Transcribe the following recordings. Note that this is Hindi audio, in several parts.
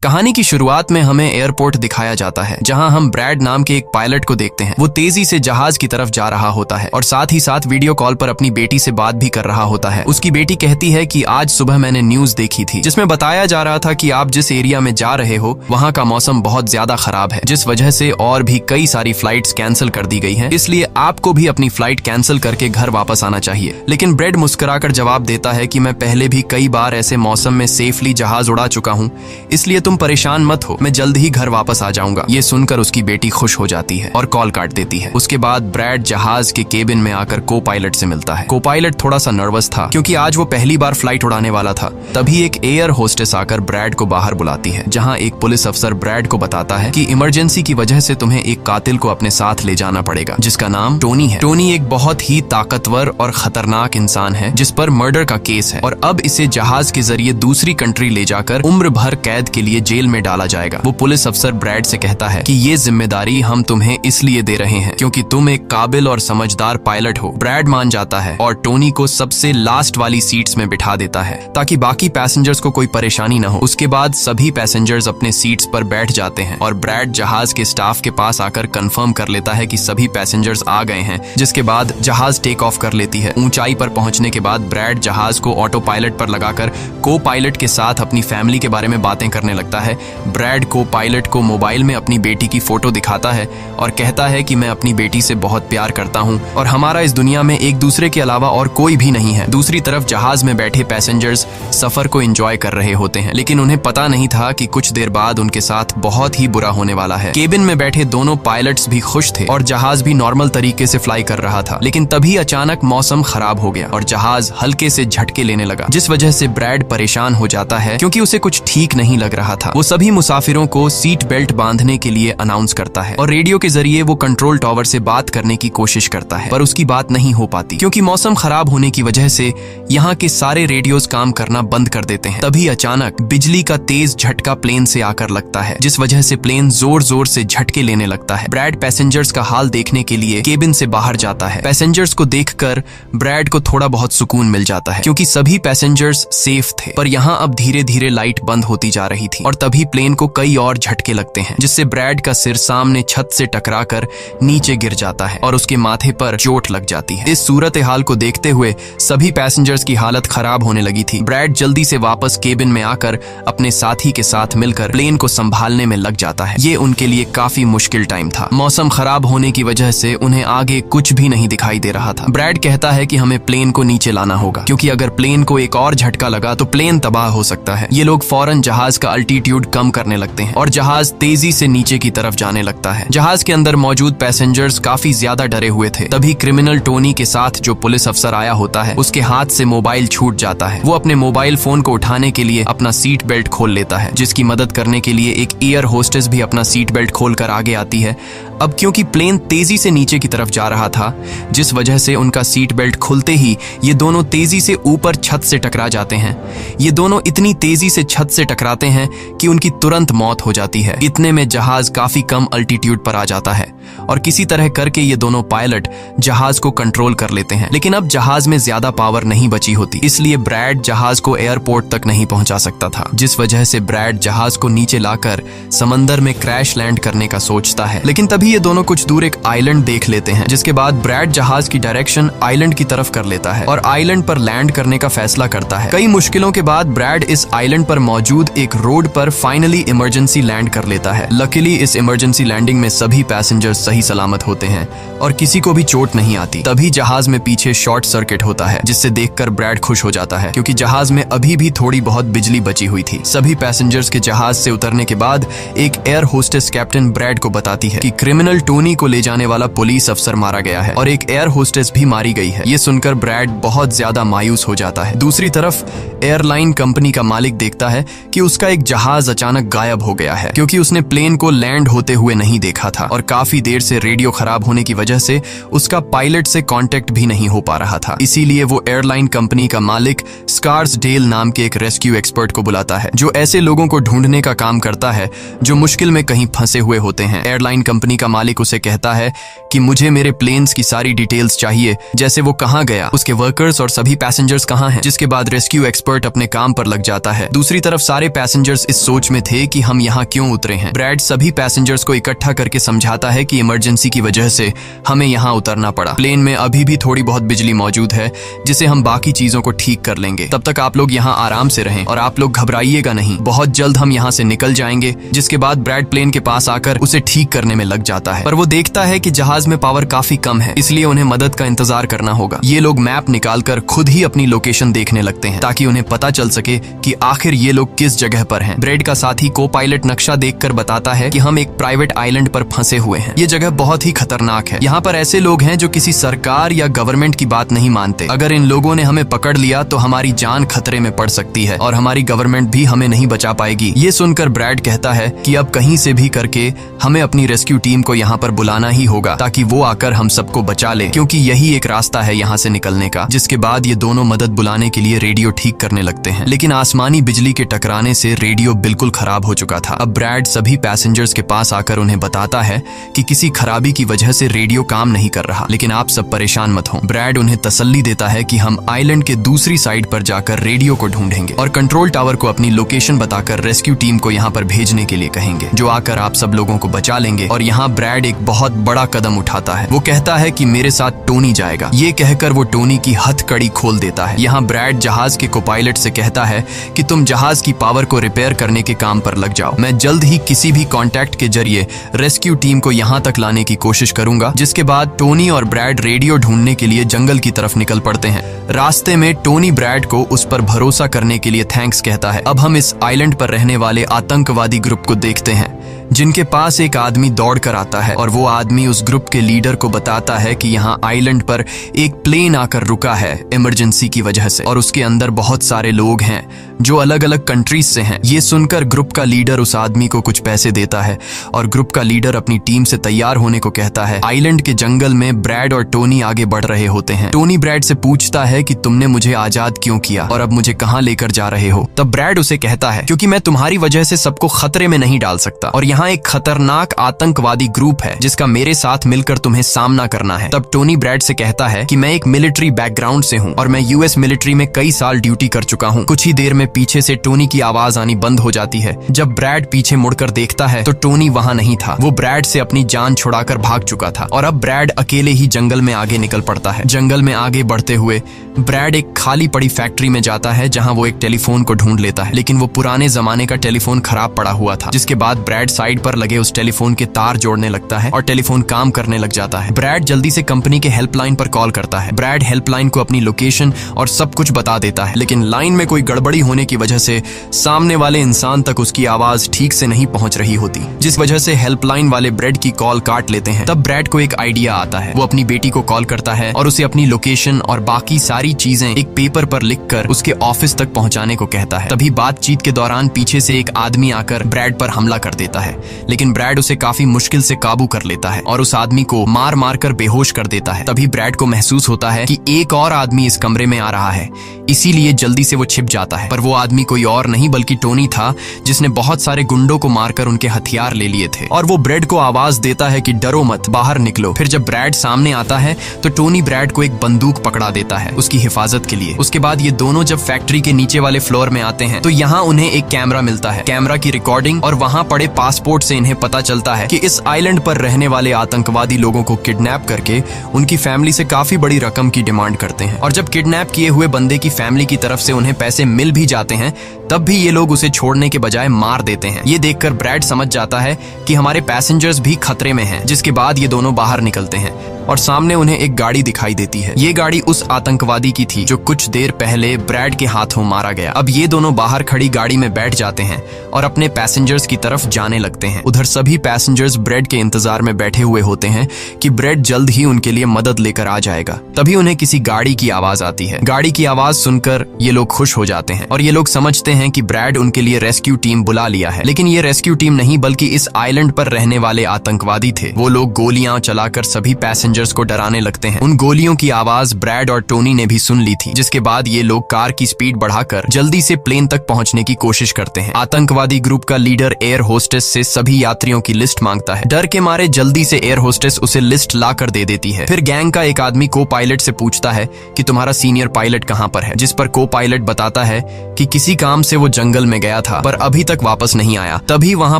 कहानी की शुरुआत में हमें एयरपोर्ट दिखाया जाता है, जहां हम ब्रैड नाम के एक पायलट को देखते हैं। वो तेजी से जहाज की तरफ जा रहा होता है और साथ ही साथ वीडियो कॉल पर अपनी बेटी से बात भी कर रहा होता है। उसकी बेटी कहती है कि आज सुबह मैंने न्यूज देखी थी, जिसमें बताया जा रहा था कि आप जिस एरिया में जा रहे हो वहाँ का मौसम बहुत ज्यादा खराब है, जिस वजह से और भी कई सारी फ्लाइट्स कैंसिल कर दी गई हैं। इसलिए आपको भी अपनी फ्लाइट कैंसिल करके घर वापस आना चाहिए। लेकिन ब्रैड मुस्कुराकर जवाब देता है कि मैं पहले भी कई बार ऐसे मौसम में सेफली जहाज उड़ा चुका हूँ, इसलिए तुम परेशान मत हो, मैं जल्द ही घर वापस आ जाऊंगा। ये सुनकर उसकी बेटी खुश हो जाती है और कॉल काट देती है। उसके बाद ब्रैड जहाज के केबिन में आकर को पायलट से मिलता है। को पायलट थोड़ा सा नर्वस था क्योंकि आज वो पहली बार फ्लाइट उड़ाने वाला था। तभी एक एयर होस्टेस आकर ब्रैड को बाहर बुलाती है, जहां एक पुलिस अफसर ब्रैड को बताता है कि इमरजेंसी की वजह से तुम्हें एक कातिल को अपने साथ ले जाना पड़ेगा, जिसका नाम टोनी है। टोनी एक बहुत ही ताकतवर और खतरनाक इंसान है जिस पर मर्डर का केस है और अब इसे जहाज के जरिए दूसरी कंट्री ले जाकर उम्र भर कैद के लिए जेल में डाला जाएगा। वो पुलिस अफसर ब्रैड से कहता है कि ये जिम्मेदारी हम तुम्हें इसलिए दे रहे हैं क्योंकि तुम एक काबिल और समझदार पायलट हो। ब्रैड मान जाता है और टोनी को सबसे लास्ट वाली सीट्स में बिठा देता है ताकि बाकी पैसेंजर्स को कोई परेशानी न हो। उसके बाद सभी पैसेंजर्स अपने सीट्स पर बैठ जाते हैं और ब्रैड जहाज के स्टाफ के पास आकर कंफर्म कर लेता है कि सभी पैसेंजर्स आ गए हैं, जिसके बाद जहाज टेक ऑफ कर लेती है। ऊंचाई पर पहुंचने के बाद ब्रैड जहाज को ऑटो पायलट पर लगाकर को पायलट के साथ अपनी फैमिली के बारे में बातें करने लगता है। ब्रैड को पायलट को मोबाइल में अपनी बेटी की फोटो दिखाता है और कहता है कि मैं अपनी बेटी से बहुत प्यार करता हूं और हमारा इस दुनिया में एक दूसरे के अलावा और कोई भी नहीं है। दूसरी तरफ जहाज में बैठे पैसेंजर्स सफर को एंजॉय कर रहे होते हैं, लेकिन उन्हें पता नहीं था कि कुछ देर बाद उनके साथ बहुत ही बुरा होने वाला है। केबिन में बैठे दोनों पायलट्स भी खुश थे और जहाज भी नॉर्मल तरीके से फ्लाई कर रहा था, लेकिन तभी अचानक मौसम खराब हो गया और जहाज हल्के से झटके लेने लगा, जिस वजह से ब्रैड परेशान हो जाता है क्योंकि उसे कुछ ठीक नहीं लग रहा था। वो सभी मुसाफिरों को सीट बेल्ट बांधने के लिए अनाउंस करता है और रेडियो के जरिए वो कंट्रोल टावर से बात करने की कोशिश करता है, पर उसकी बात नहीं हो पाती क्योंकि मौसम खराब होने की वजह से यहाँ के सारे रेडियोस काम करना बंद कर देते हैं। तभी अचानक बिजली का तेज झटका प्लेन से आकर लगता है, जिस वजह से प्लेन जोर जोर से झटके लेने लगता है। ब्रैड पैसेंजर्स का हाल देखने के लिए केबिन से बाहर जाता है। पैसेंजर्स को देखकर ब्रैड को थोड़ा बहुत सुकून मिल जाता है क्योंकि सभी पैसेंजर्स सेफ थे, पर यहाँ अब धीरे धीरे लाइट बंद होती जा रही थी और तभी प्लेन को कई और झटके लगते हैं, जिससे ब्रैड का सिर सामने छत से टकराकर नीचे गिर जाता है और उसके माथे पर चोट लग जाती है। इस सूरत हाल को देखते हुए सभी पैसेंजर्स की हालत खराब होने लगी थी। ब्रैड जल्दी से वापस केबिन में आकर अपने साथी के साथ मिलकर प्लेन को संभालने में लग जाता है। ये उनके लिए काफी मुश्किल टाइम था। मौसम खराब होने की वजह से उन्हें आगे कुछ भी नहीं दिखाई दे रहा था। ब्रैड कहता है कि हमें प्लेन को नीचे लाना होगा क्योंकि अगर प्लेन को एक और झटका लगा तो प्लेन तबाह हो सकता है। ये लोग फौरन जहाज का अल्टीट्यूड कम करने लगते हैं और जहाज तेजी से नीचे की तरफ जाने लगता है। जहाज के अंदर मौजूद पैसेंजर्स काफी ज्यादा डरे हुए थे। तभी क्रिमिनल टोनी के साथ जो पुलिस अफसर आया होता है, उसके हाथ से मोबाइल छूट जाता है। वो अपने मोबाइल फोन को उठाने के लिए अपना सीट बेल्ट खोल लेता है, जिसकी मदद करने के लिए एक एयर होस्टेस भी अपना सीट बेल्ट खोलकर आगे आती है। अब क्योंकि प्लेन तेजी से नीचे की तरफ जा रहा था, जिस वजह से उनका सीट बेल्ट खुलते ही ये दोनों तेजी से ऊपर छत से टकरा जाते हैं। ये दोनों इतनी तेजी से छत से टकराते हैं कि उनकी तुरंत मौत हो जाती है। इतने में जहाज काफी कम अल्टीट्यूड पर आ जाता है और किसी तरह करके ये दोनों पायलट जहाज को कंट्रोल कर लेते हैं। लेकिन अब जहाज में ज्यादा पावर नहीं बची होती, इसलिए ब्रैड जहाज को एयरपोर्ट तक नहीं पहुंचा सकता था, जिस वजह से ब्रैड जहाज को नीचे लाकर समंदर में क्रैश लैंड करने का सोचता है। लेकिन तभी ये दोनों कुछ दूर एक आइलैंड देख लेते हैं, जिसके बाद ब्रैड जहाज की डायरेक्शन आइलैंड की तरफ कर लेता है और आइलैंड पर लैंड करने का फैसला करता है। कई मुश्किलों के बाद ब्रैड इस आइलैंड पर मौजूद एक रोड पर फाइनली इमरजेंसी लैंड कर लेता है। लकीली इस इमरजेंसी लैंडिंग में सभी पैसेंजर्स सही सलामत होते हैं और किसी को भी चोट नहीं आती। तभी जहाज में पीछे शॉर्ट सर्किट होता है, जिससे देखकर ब्रैड खुश हो जाता है क्योंकि जहाज में अभी भी थोड़ी बहुत बिजली बची हुई थी। सभी पैसेंजर्स के जहाज से उतरने के बाद एक एयर होस्टेस कैप्टन ब्रैड को बताती है कि क्रिमिनल टोनी को ले जाने वाला पुलिस अफसर मारा गया है और एक एयर होस्टेस भी मारी गई है। ये सुनकर ब्रैड बहुत ज्यादा मायूस हो जाता है। दूसरी तरफ एयरलाइन कंपनी का मालिक देखता है कि उसका एक जहाज अचानक गायब हो गया है क्योंकि उसने प्लेन को लैंड होते हुए नहीं देखा था और काफी देर से रेडियो खराब होने की वजह से उसका पायलट से कांटेक्ट भी नहीं हो पा रहा था। इसीलिए वो एयरलाइन कंपनी का मालिक स्कार्सडेल नाम के एक रेस्क्यू एक्सपर्ट को बुलाता है, जो ऐसे लोगों को ढूंढने का काम करता है जो मुश्किल में कहीं फंसे हुए होते हैं। एयरलाइन कंपनी का मालिक उसे कहता है कि मुझे मेरे प्लेन्स की सारी डिटेल्स चाहिए, जैसे वो कहाँ गया, उसके वर्कर्स और सभी पैसेंजर्स कहाँ हैं। जिसके बाद रेस्क्यू एक्सपर्ट अपने काम पर लग जाता है। दूसरी तरफ सारे पैसेंजर्स इस सोच में थे कि हम यहाँ क्यों उतरे हैं। ब्रैड सभी पैसेंजर्स को इकट्ठा करके समझाता है कि इमरजेंसी की वजह से हमें यहाँ उतरना पड़ा। प्लेन में अभी भी थोड़ी बहुत बिजली मौजूद है जिसे हम बाकी चीजों को ठीक कर लेंगे। तब तक आप लोग यहाँ आराम से रहें और आप लोग घबराइएगा नहीं, बहुत जल्द हम यहाँ से निकल जाएंगे। जिसके बाद ब्रैड प्लेन के पास आकर उसे ठीक करने में लग जाता है, पर वो देखता है कि जहाज में पावर काफी कम है, इसलिए उन्हें मदद का इंतजार करना होगा। ये लोग मैप निकालकर खुद ही अपनी लोकेशन देखने लगते हैं ताकि उन्हें पता चल सके कि आखिर ये लोग किस जगह पर हैं। ब्रैड का साथी को पायलट नक्शा देखकर बताता है कि हम एक प्राइवेट आइलैंड पर फंसे हुए हैं। ये जगह बहुत ही खतरनाक है। यहाँ पर ऐसे लोग हैं जो किसी सरकार या गवर्नमेंट की बात नहीं मानते। अगर इन लोगों ने हमें पकड़ लिया तो हमारी जान खतरे में पड़ सकती है और हमारी गवर्नमेंट भी हमें नहीं बचा पाएगी। ये सुनकर ब्रैड कहता है कि अब कहीं से भी करके हमें अपनी रेस्क्यू टीम को यहाँ पर बुलाना ही होगा ताकि वो आकर हम सबको बचा ले, क्योंकि यही एक रास्ता है यहाँ से निकलने का। जिसके बाद ये दोनों मदद बुलाने के लिए रेडियो ठीक करने लगते हैं, लेकिन आसमानी बिजली के टकराने से रेडियो बिल्कुल खराब हो चुका था। अब ब्रैड सभी पैसेंजर्स के पास आकर उन्हें बताता है कि किसी खराबी की वजह से रेडियो काम नहीं कर रहा, लेकिन आप सब परेशान मत हो। ब्रैड उन्हें तसल्ली देता है कि हम आइलैंड के दूसरी साइड पर जाकर रेडियो को ढूंढेंगे और कंट्रोल टावर को अपनी लोकेशन बताकर रेस्क्यू टीम को यहाँ पर भेजने के लिए कहेंगे, जो आकर आप सब लोगों को बचा लेंगे। और यहाँ ब्रैड एक बहुत बड़ा कदम उठाता है। वो कहता है कि मेरे साथ टोनी जाएगा। ये कहकर वो टोनी की हथकड़ी खोल देता है। यहाँ ब्रैड जहाज के कोपायलट से कहता है कि तुम जहाज की पावर को रिपेयर करने के काम पर लग जाओ। मैं जल्द ही किसी भी कॉन्टैक्ट के जरिए रेस्क्यू टीम को यहाँ तक लाने की कोशिश करूंगा। जिसके बाद टोनी और ब्रैड रेडियो ढूंढने के लिए जंगल की तरफ निकल पड़ते हैं। रास्ते में टोनी ब्रैड को उस पर भरोसा करने के लिए थैंक्स कहता है। अब हम इस आइलैंड पर रहने वाले आतंकवादी ग्रुप को देखते हैं, जिनके पास एक आदमी दौड़ कर आता है और वो आदमी उस ग्रुप के लीडर को बताता है कि यहाँ आइलैंड पर एक प्लेन आकर रुका है इमरजेंसी की वजह से और उसके अंदर बहुत सारे लोग हैं जो अलग अलग कंट्रीज से हैं। ये सुनकर ग्रुप का लीडर उस आदमी को कुछ पैसे देता है और ग्रुप का लीडर अपनी टीम से तैयार होने को कहता है। आइलैंड के जंगल में ब्रैड और टोनी आगे बढ़ रहे होते हैं। टोनी ब्रैड से पूछता है कि तुमने मुझे आजाद क्यों किया और अब मुझे कहाँ लेकर जा रहे हो। तब ब्रैड उसे कहता है क्योंकि मैं तुम्हारी वजह से सबको खतरे में नहीं डाल सकता और यहाँ एक खतरनाक आतंकवादी ग्रुप है जिसका मेरे साथ मिलकर तुम्हें सामना करना है। तब टोनी ब्रैड से कहता है कि मैं एक मिलिट्री बैकग्राउंड से हूँ और मैं यूएस मिलिट्री में कई साल ड्यूटी कर चुका हूँ। कुछ ही देर में पीछे से टोनी की आवाज आनी बंद हो जाती है। जब ब्रैड पीछे मुड़कर देखता है तो टोनी वहाँ नहीं था। वो ब्रैड से अपनी जान छुड़ाकर भाग चुका था और अब ब्रैड अकेले ही जंगल में आगे निकल पड़ता है। जंगल में आगे बढ़ते हुए ब्रैड एक खाली पड़ी फैक्ट्री में जाता है जहाँ वो एक टेलीफोन को ढूंढ लेता है, लेकिन वो पुराने जमाने का टेलीफोन खराब पड़ा हुआ था। जिसके बाद ब्रैड साइड पर लगे उस टेलीफोन के तार जोड़ने लगता है और टेलीफोन काम करने लग जाता है। ब्रैड जल्दी से कंपनी के हेल्पलाइन पर कॉल करता है। ब्रैड हेल्पलाइन को अपनी लोकेशन और सब कुछ बता देता है, लेकिन लाइन में कोई गड़बड़ी होने की वजह से सामने वाले इंसान तक उसकी आवाज ठीक से नहीं पहुंच रही होती, जिस वजह से हेल्पलाइन वाले ब्रैड की कॉल काट लेते हैं। तब ब्रैड को एक आइडिया आता है। वो अपनी बेटी को कॉल करता है और उसे अपनी लोकेशन और बाकी सारी चीजें एक पेपर पर लिखकर उसके ऑफिस तक पहुंचाने को कहता है। तभी बातचीत के दौरान पीछे से एक आदमी आकर ब्रैड पर हमला कर देता है, लेकिन ब्रैड उसे काफी मुश्किल से काबू कर लेता है और उस आदमी को मार मार कर बेहोश कर देता है। तभी ब्रैड को महसूस होता है कि एक और आदमी इस कमरे में आ रहा है, इसीलिए जल्दी से वो छिप जाता है। पर वो आदमी कोई और नहीं बल्कि टोनी था, जिसने बहुत सारे गुंडों को मारकर उनके हथियार ले लिए थे। और वो ब्रैड को आवाज देता है कि डरो मत, बाहर निकलो। फिर जब ब्रैड सामने आता है तो टोनी ब्रैड को एक बंदूक पकड़ा देता है उसकी हिफाजत के लिए। उसके बाद ये दोनों जब फैक्ट्री के नीचे वाले फ्लोर में आते हैं तो यहाँ उन्हें एक कैमरा मिलता है, कैमरा की रिकॉर्डिंग और वहाँ पड़े पासपोर्ट से इन्हें पता चलता है कि इस आइलैंड पर रहने वाले आतंकवादी लोगों को किडनैप करके उनकी फैमिली से काफी बड़ी रकम की डिमांड करते हैं। और जब किडनैप किए हुए बंदे की फैमिली की तरफ से उन्हें पैसे मिल भी जाते हैं तब भी ये लोग उसे छोड़ने के बजाय मार देते हैं। ये देखकर ब्रैड समझ जाता है कि हमारे पैसेंजर्स भी खतरे में हैं। जिसके बाद ये दोनों बाहर निकलते हैं और सामने उन्हें एक गाड़ी दिखाई देती है। ये गाड़ी उस आतंकवादी की थी जो कुछ देर पहले ब्रैड के हाथों मारा गया। अब ये दोनों बाहर खड़ी गाड़ी में बैठ जाते हैं और अपने पैसेंजर्स की तरफ जाने लगते हैं। उधर सभी पैसेंजर्स ब्रैड के इंतजार में बैठे हुए होते हैं कि ब्रैड जल्द ही उनके लिए मदद लेकर आ जाएगा। तभी उन्हें किसी गाड़ी की आवाज आती है। गाड़ी की आवाज सुनकर ये लोग खुश हो जाते हैं और ये लोग समझते हैं कि ब्रैड उनके लिए रेस्क्यू टीम बुला लिया है। लेकिन ये रेस्क्यू टीम नहीं बल्कि इस आइलैंड पर रहने वाले आतंकवादी थे। वो लोग गोलियां चलाकर सभी पैसेंजर्स पैसेंजर्स को डराने लगते हैं। उन गोलियों की आवाज ब्रैड और टोनी ने भी सुन ली थी, जिसके बाद ये लोग कार की स्पीड बढ़ाकर जल्दी से प्लेन तक पहुंचने की कोशिश करते हैं। आतंकवादी ग्रुप का लीडर एयर होस्टेस से सभी यात्रियों की लिस्ट मांगता है। डर के मारे जल्दी से एयर होस्टेस उसे लिस्ट ला कर दे देती है। फिर गैंग का एक आदमी को पायलट से पूछता है कि तुम्हारा सीनियर पायलट कहाँ पर है, जिस पर को पायलट बताता है कि किसी काम से वो जंगल में गया था पर अभी तक वापस नहीं आया। तभी वहां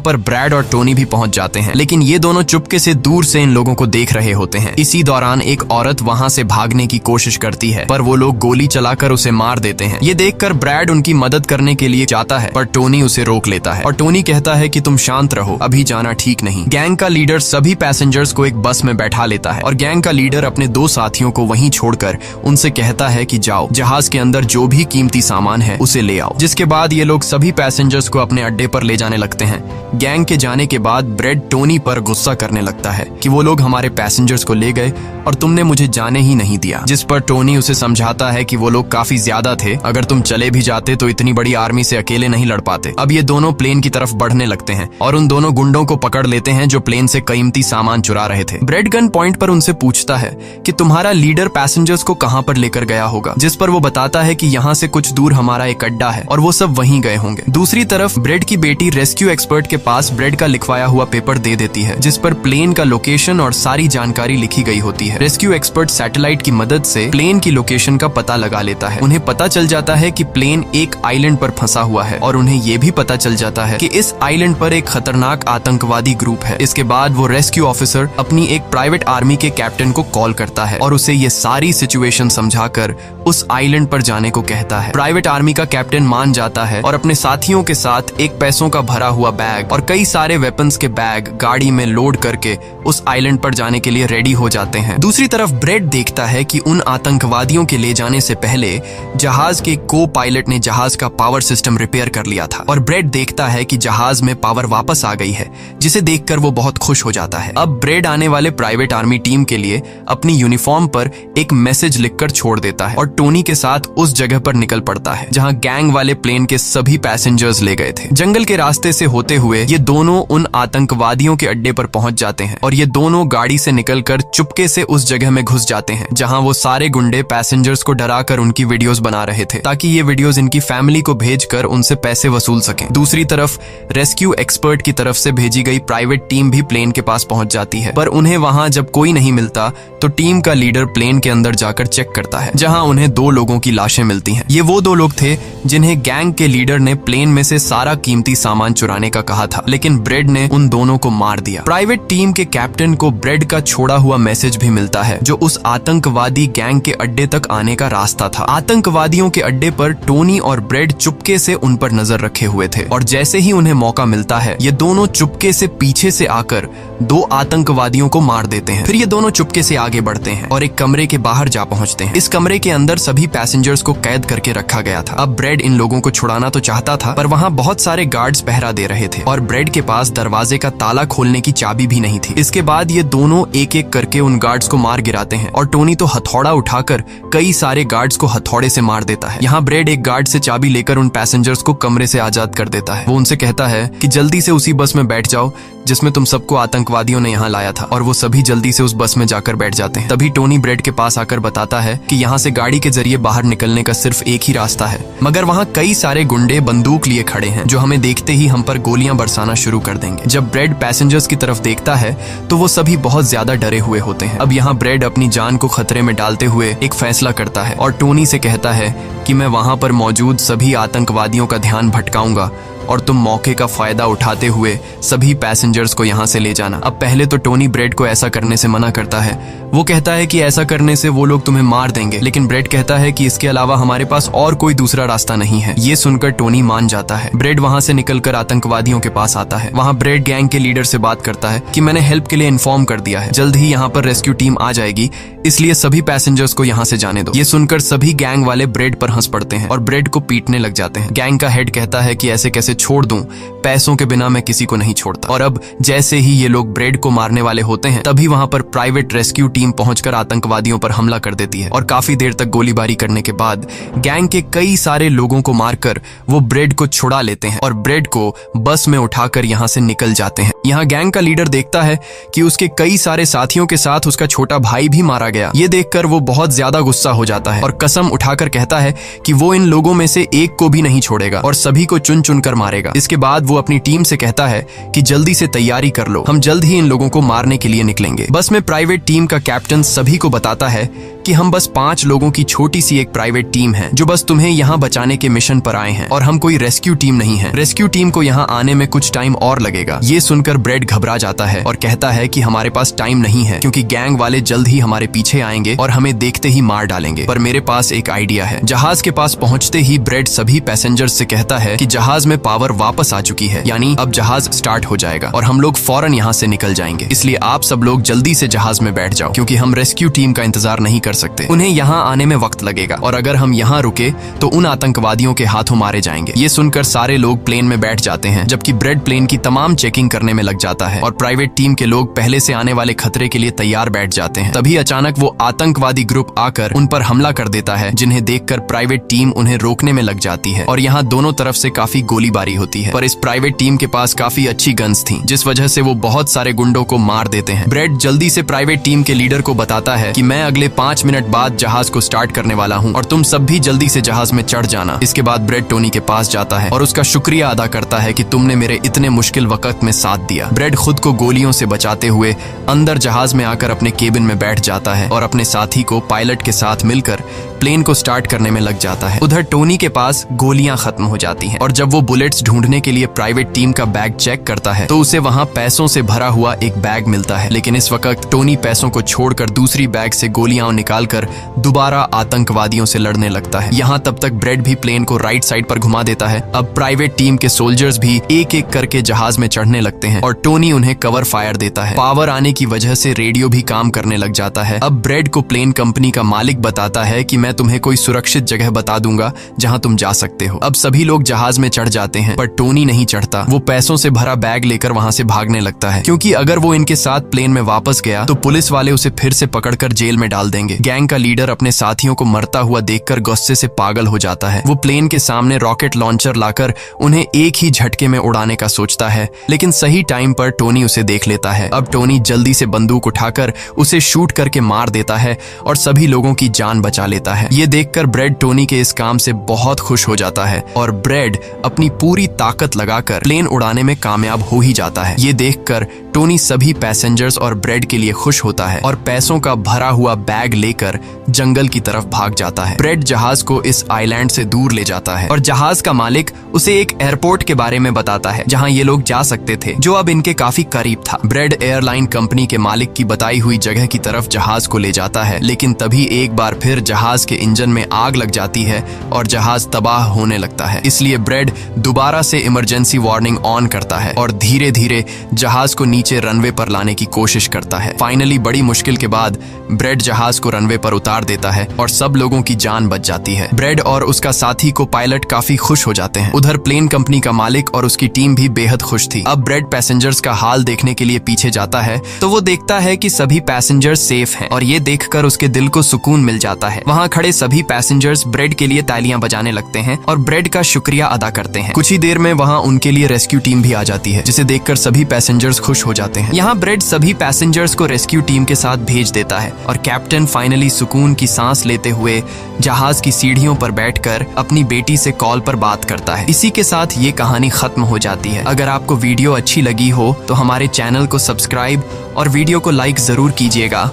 पर ब्रैड और टोनी भी पहुंच जाते हैं, लेकिन ये दोनों चुपके से दूर से इन लोगों को देख रहे होते हैं। इसी दौरान एक औरत वहां से भागने की कोशिश करती है, पर वो लोग गोली चलाकर उसे मार देते हैं। ये देखकर ब्रैड उनकी मदद करने के लिए जाता है, पर टोनी उसे रोक लेता है और टोनी कहता है कि तुम शांत रहो, अभी जाना ठीक नहीं। गैंग का लीडर सभी पैसेंजर्स को एक बस में बैठा लेता है और गैंग का लीडर अपने 2 साथियों को वहीं छोड़कर उनसे कहता है कि जाओ, जहाज के अंदर जो भी कीमती सामान है उसे ले आओ। जिसके बाद ये लोग सभी पैसेंजर्स को अपने अड्डे पर ले जाने लगते हैं। गैंग के जाने के बाद ब्रेड टोनी पर गुस्सा करने लगता है कि वो लोग हमारे पैसेंजर्स को ले गए और तुमने मुझे जाने ही नहीं दिया। जिस पर टोनी उसे समझाता है कि वो लोग काफी ज्यादा थे, अगर तुम चले भी जाते तो इतनी बड़ी आर्मी से अकेले नहीं लड़ पाते। अब ये दोनों प्लेन की तरफ बढ़ने लगते हैं और उन दोनों गुंडों को पकड़ लेते हैं जो प्लेन से कीमती सामान चुरा रहे थे। ब्रेड गन पॉइंट पर उनसे पूछता है कि तुम्हारा लीडर पैसेंजर्स को कहां पर लेकर गया होगा, जिस पर वो बताता है कि यहाँ से कुछ दूर हमारा एक अड्डा है और वो सब वहीं गए होंगे। दूसरी तरफ ब्रेड की बेटी रेस्क्यू एक्सपर्ट के पास ब्रेड का लिखवाया हुआ पेपर दे देती है, जिस पर प्लेन का लोकेशन और सारी जानकारी लिखी गई होती है। रेस्क्यू एक्सपर्ट सैटेलाइट की मदद से प्लेन की लोकेशन का पता लगा लेता है। उन्हें पता चल जाता है कि प्लेन एक आइलैंड पर फंसा हुआ है और उन्हें ये भी पता चल जाता है कि इस आइलैंड पर एक खतरनाक आतंकवादी ग्रुप है। इसके बाद वो रेस्क्यू ऑफिसर अपनी एक प्राइवेट आर्मी के कैप्टन को कॉल करता है और उसे ये सारी सिचुएशन समझाकर उस आइलैंड पर जाने को कहता है। प्राइवेट आर्मी का कैप्टन मान जाता है और अपने साथियों के साथ एक पैसों का भरा हुआ बैग और कई सारे वेपन्स के बैग गाड़ी में लोड करके उस आइलैंड पर जाने के लिए रेडी हो जाते हैं। दूसरी तरफ ब्रेड देखता है कि उन आतंकवादियों के ले जाने से पहले जहाज के को पायलट ने जहाज का पावर सिस्टम रिपेयर कर लिया था और ब्रेड देखता है कि जहाज में पावर वापस आ गई है, जिसे देखकर वो बहुत खुश हो जाता है। अब ब्रेड आने वाले प्राइवेट आर्मी टीम के लिए अपनी यूनिफॉर्म पर एक मैसेज लिखकर छोड़ देता है और टोनी के साथ उस जगह पर निकल पड़ता है जहां गैंग वाले प्लेन के सभी पैसेंजर्स ले गए थे। जंगल के रास्ते से होते हुए ये दोनों उन आतंकवादियों के अड्डे पर पहुंच जाते हैं और ये दोनों गाड़ी से निकलकर चुपके से उस जगह में घुस जाते हैं जहां वो सारे गुंडे पैसेंजर्स को डराकर उनकी वीडियोस बना रहे थे ताकि ये वीडियोस इनकी फैमिली को भेजकर उनसे पैसे वसूल सकें। दूसरी तरफ रेस्क्यू एक्सपर्ट की तरफ से भेजी गई प्राइवेट टीम भी प्लेन के पास पहुंच जाती है, पर उन्हें वहां जब कोई नहीं मिलता तो टीम का लीडर प्लेन के अंदर जाकर चेक करता है जहां उन्हें 2 लोगों की लाशें मिलती हैं। ये वो 2 लोग थे जिन्हें गैंग के लीडर ने प्लेन में से सारा कीमती सामान चुराने का कहा था, लेकिन ब्रेड ने उन दोनों को मार दिया। प्राइवेट टीम के कैप्टन को ब्रेड का छोड़ा हुआ मैसेज भी मिलता है जो उस आतंकवादी गैंग के अड्डे तक आने का रास्ता था। आतंकवादियों के अड्डे पर टोनी और ब्रेड चुपके से उन पर नजर रखे हुए थे और जैसे ही उन्हें मौका मिलता है ये दोनों चुपके से पीछे से आकर 2 आतंकवादियों को मार देते हैं। फिर ये दोनों चुपके से आगे बढ़ते हैं और एक कमरे के बाहर जा पहुंचते हैं। इस कमरे के अंदर सभी पैसेंजर्स को कैद करके रखा गया था। अब ब्रेड इन लोगों को छुड़ाना तो चाहता था, पर वहां बहुत सारे गार्ड्स पहरा दे रहे थे और ब्रेड के पास दरवाजे का ताला खोलने की चाबी भी नहीं थी। इसके बाद ये दोनों एक एक करके उन गार्ड्स को मार गिराते हैं और टोनी तो हथौड़ा उठाकर कई सारे गार्ड्स को हथौड़े से मार देता है। यहाँ ब्रेड एक गार्ड से चाबी लेकर उन पैसेंजर्स को कमरे से आजाद कर देता है। वो उनसे कहता है कि जल्दी से उसी बस में बैठ जाओ जिसमें तुम सबको आतंकवादियों ने यहाँ लाया था, और वो सभी जल्दी से उस बस में जाकर बैठ जाते हैं। तभी टोनी ब्रेड के पास आकर बताता है कि यहाँ से गाड़ी के जरिए बाहर निकलने का सिर्फ एक ही रास्ता है, मगर वहाँ कई सारे गुंडे बंदूक लिए खड़े हैं जो हमें देखते ही हम पर गोलियां बरसाना शुरू कर देंगे। जब ब्रेड पैसेंजर्स की तरफ देखता है तो वो सभी बहुत ज्यादा डरे हुए होते हैं। अब यहाँ ब्रेड अपनी जान को खतरे में डालते हुए एक फैसला करता है और टोनी से कहता है कि मैं वहां पर मौजूद सभी आतंकवादियों का ध्यान भटकाऊंगा और तुम मौके का फायदा उठाते हुए सभी पैसेंजर्स को यहाँ से ले जाना। अब पहले तो टोनी ब्रेड को ऐसा करने से मना करता है। वो कहता है कि ऐसा करने से वो लोग तुम्हें मार देंगे, लेकिन ब्रेड कहता है कि इसके अलावा हमारे पास और कोई दूसरा रास्ता नहीं है। ये सुनकर टोनी मान जाता है। ब्रेड वहां से निकलकर आतंकवादियों के पास आता है। वहां ब्रेड गैंग के लीडर से बात करता है कि मैंने हेल्प के लिए इन्फॉर्म कर दिया है, जल्द ही यहाँ पर रेस्क्यू टीम आ जाएगी, इसलिए सभी पैसेंजर्स को यहाँ से जाने दो। ये सुनकर सभी गैंग वाले ब्रेड पर हंस पड़ते हैं और ब्रेड को पीटने लग जाते हैं। गैंग का हेड कहता है कि ऐसे कैसे इसे छोड़ दूं, पैसों के बिना मैं किसी को नहीं छोड़ता। और अब जैसे ही ये लोग ब्रेड को मारने वाले होते हैं, तभी वहां पर प्राइवेट रेस्क्यू टीम पहुंचकर आतंकवादियों पर हमला कर देती है और काफी देर तक गोलीबारी करने के बाद गैंग के कई सारे लोगों को मारकर वो ब्रेड को छुड़ा लेते हैं और ब्रेड को बस में उठाकर यहाँ से निकल जाते हैं। यहाँ गैंग का लीडर देखता है कि उसके कई सारे साथियों के साथ उसका छोटा भाई भी मारा गया। ये देखकर वो बहुत ज्यादा गुस्सा हो जाता है और कसम उठाकर कहता है कि वो इन लोगों में से एक को भी नहीं छोड़ेगा और सभी को चुन चुन कर मारेगा। इसके बाद वो अपनी टीम से कहता है कि जल्दी से तैयारी कर लो, हम जल्द ही इन लोगों को मारने के लिए निकलेंगे। बस में प्राइवेट टीम का कैप्टन सभी को बताता है कि हम बस 5 लोगों की छोटी सी एक प्राइवेट टीम है जो बस तुम्हें यहाँ बचाने के मिशन पर आए हैं और हम कोई रेस्क्यू टीम नहीं है। रेस्क्यू टीम को यहाँ आने में कुछ टाइम और लगेगा। ये सुनकर ब्रेड घबरा जाता है और कहता है कि हमारे पास टाइम नहीं है क्योंकि गैंग वाले जल्द ही हमारे पीछे आएंगे और हमें देखते ही मार डालेंगे। पर मेरे पास एक आइडिया है। जहाज के पास पहुंचते ही ब्रेड सभी पैसेंजर्स से कहता है कि जहाज में पावर वापस आ चुकी है, यानी अब जहाज स्टार्ट हो जाएगा और हम लोग फौरन यहाँ से निकल जाएंगे। इसलिए आप सब लोग जल्दी से जहाज में बैठ जाओ क्योंकि हम रेस्क्यू टीम का इंतजार नहीं कर सकते। उन्हें यहाँ आने में वक्त लगेगा और अगर हम यहाँ रुके तो उन आतंकवादियों के हाथों मारे जाएंगे। ये सुनकर सारे लोग प्लेन में बैठ जाते हैं जबकि ब्रेड प्लेन की तमाम चेकिंग करने में लग जाता है और प्राइवेट टीम के लोग पहले से आने वाले खतरे के लिए तैयार बैठ जाते हैं। तभी अचानक वो आतंकवादी ग्रुप आकर उन पर हमला कर देता है, जिन्हें देखकर प्राइवेट टीम उन्हें रोकने में लग जाती है और यहाँ दोनों तरफ से काफी गोलीबारी होती है। पर इस प्राइवेट टीम के पास काफी अच्छी गन्स थी, जिस वजह से वो बहुत सारे गुंडों को मार देते हैं। ब्रेड जल्दी से प्राइवेट टीम के लीडर को बताता है कि मैं अगले 5 मिनट बाद जहाज को स्टार्ट करने वाला हूँ और तुम सब भी जल्दी से जहाज में चढ़ जाना। इसके बाद ब्रेड टोनी के पास जाता है और उसका शुक्रिया अदा करता है कि तुमने मेरे इतने मुश्किल वक्त में साथ दिया। ब्रेड खुद को गोलियों से बचाते हुए अंदर जहाज में आकर अपने केबिन में बैठ जाता है और अपने साथी को पायलट के साथ मिलकर प्लेन को स्टार्ट करने में लग जाता है। उधर टोनी के पास गोलियां खत्म हो जाती हैं और जब वो बुलेट्स ढूंढने के लिए प्राइवेट टीम का बैग चेक करता है तो उसे वहां पैसों से भरा हुआ एक बैग मिलता है। लेकिन इस वक्त टोनी पैसों को छोड़कर दूसरी बैग से गोलियां निकालकर दोबारा आतंकवादियों से लड़ने लगता है। यहाँ तब तक ब्रेड भी प्लेन को राइट साइड पर घुमा देता है। अब प्राइवेट टीम के सोल्जर्स भी एक एक करके जहाज में चढ़ने लगते हैं और टोनी उन्हें कवर फायर देता है। पावर आने की वजह से रेडियो भी काम करने लग जाता है। अब ब्रेड को प्लेन कंपनी का मालिक बताता है कि मैं तुम्हें कोई सुरक्षित जगह बता दूंगा जहां तुम जा सकते हो। अब सभी लोग जहाज में चढ़ जाते हैं पर टोनी नहीं चढ़ता। वो पैसों से भरा बैग लेकर वहां से भागने लगता है क्योंकि अगर वो इनके साथ प्लेन में वापस गया तो पुलिस वाले उसे फिर से पकड़कर जेल में डाल देंगे। गैंग का लीडर अपने साथियों को मरता हुआ देखकर गुस्से से पागल हो जाता है। वो प्लेन के सामने रॉकेट लॉन्चर लाकर उन्हें एक ही झटके में उड़ाने का सोचता है, लेकिन सही टाइम पर टोनी उसे देख लेता है। अब टोनी जल्दी से बंदूक उठाकर उसे शूट करके मार देता है और सभी लोगों की जान बचा लेता है। ये देखकर ब्रेड टोनी के इस काम से बहुत खुश हो जाता है और ब्रेड अपनी पूरी ताकत लगाकर प्लेन उड़ाने में कामयाब हो ही जाता है। ये देखकर टोनी सभी पैसेंजर्स और ब्रेड के लिए खुश होता है और पैसों का भरा हुआ बैग लेकर जंगल की तरफ भाग जाता है। ब्रेड जहाज को इस आइलैंड से दूर ले जाता है और जहाज का मालिक उसे एक एयरपोर्ट के बारे में बताता है जहां ये लोग जा सकते थे, जो अब इनके काफी करीब था। ब्रेड एयरलाइन कंपनी के मालिक की बताई हुई जगह की तरफ जहाज को ले जाता है, लेकिन तभी एक बार फिर जहाज के इंजन में आग लग जाती है और जहाज तबाह होने लगता है। इसलिए ब्रेड दोबारा से इमरजेंसी वार्निंग ऑन करता है और धीरे धीरे जहाज को नीचे रनवे पर लाने की कोशिश करता है। फाइनली बड़ी मुश्किल के बाद ब्रेड जहाज को रनवे पर उतार देता है और सब लोगों की जान बच जाती है। ब्रेड और उसका साथी को पायलट काफी खुश हो जाते हैं। उधर प्लेन कंपनी का मालिक और उसकी टीम भी बेहद खुश थी। अब ब्रेड पैसेंजर्स का हाल देखने के लिए पीछे जाता है तो वो देखता है कि सभी पैसेंजर्स सेफ हैं और ये देखकर उसके दिल को सुकून मिल जाता है। वहाँ खड़े सभी पैसेंजर्स ब्रेड के लिए तालियां बजाने लगते हैं और ब्रेड का शुक्रिया अदा करते हैं। कुछ ही देर में वहाँ उनके लिए रेस्क्यू टीम भी आ जाती है, जिसे देखकर सभी पैसेंजर्स खुश हो जाते हैं। यहाँ ब्रेड सभी पैसेंजर्स को रेस्क्यू टीम के साथ भेज देता है और कैप्टन फाइनली सुकून की सांस लेते हुए जहाज की सीढ़ियों पर बैठकर अपनी बेटी से कॉल पर बात करता है। इसी के साथ ये कहानी खत्म हो जाती है। अगर आपको वीडियो अच्छी लगी हो तो हमारे चैनल को सब्सक्राइब और वीडियो को लाइक जरूर कीजिएगा।